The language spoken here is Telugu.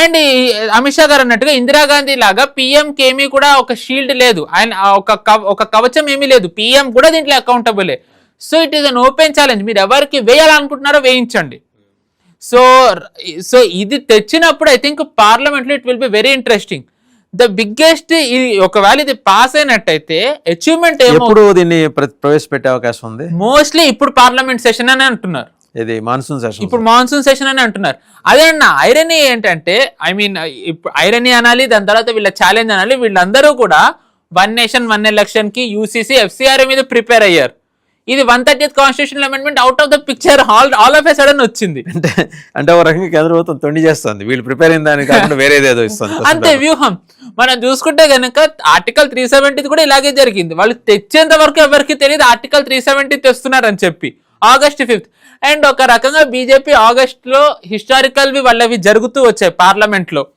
అండ్ అమిత్ షా గారు అన్నట్టుగా ఇందిరాగాంధీ లాగా పిఎం కేమీ కూడా ఒక షీల్డ్ లేదు, ఆయన ఒక కవచం ఏమీ లేదు, పిఎం కూడా దీంట్లో అకౌంటబులే. So it is an open challenge, మీరు ఎవరికి వేయాలనుకుంటున్నారో వేయించండి. సో సో ఇది తెచ్చినప్పుడు ఐ థింక్ పార్లమెంట్ లో it will be very interesting. The biggest, ఒకవేళ ఇది పాస్ అయినట్టయితే అచీవ్మెంట్ ఎప్పుడు దీన్ని ప్రవేశపెట్టే అవకాశం ఉంది? మోస్ట్లీ ఇప్పుడు పార్లమెంట్ సెషన్ అని అంటున్నారు, ఇది మాన్సూన్ సెషన్, ఇప్పుడు మాన్సూన్ సెషన్ అని అంటున్నారు. అదే అన్న ఐరనీ ఏంటంటే, ఐ మీన్ ఐరనీ అనాలి, దాని తర్వాత వీళ్ళ ఛాలెంజ్ అనాలి, వీళ్ళందరూ కూడా 1 నేషన్ 1 ఎలక్షన్ కి యూసీసీ ఎఫ్సిఆర్ఏ మీద ప్రిపేర్ అయ్యారు. ఇది 130th constitutional amendment out of the picture all of a sudden వచ్చింది. అంటే ఒక రకంగా కేంద్ర ప్రభుత్వం తొండి చేస్తుంది, వీళ్ళు ప్రిపేర్ అయిన దానికి కాకుండా వేరేదేదో ఇస్తుంది అంతే వ్యూహం. మనం చూసుకుంటే కనుక ఆర్టికల్ 370 కూడా ఇలాగే జరిగింది. వాళ్ళు తెచ్చేంత వరకు ఎవరికి తెలియదు ఆర్టికల్ 370 తెస్తున్నారని చెప్పి. August 5th అండ్ ఒక రకంగా బీజేపీ ఆగస్ట్ లో హిస్టారికల్ వి వాళ్ళవి జరుగుతూ వచ్చాయి పార్లమెంట్ లో.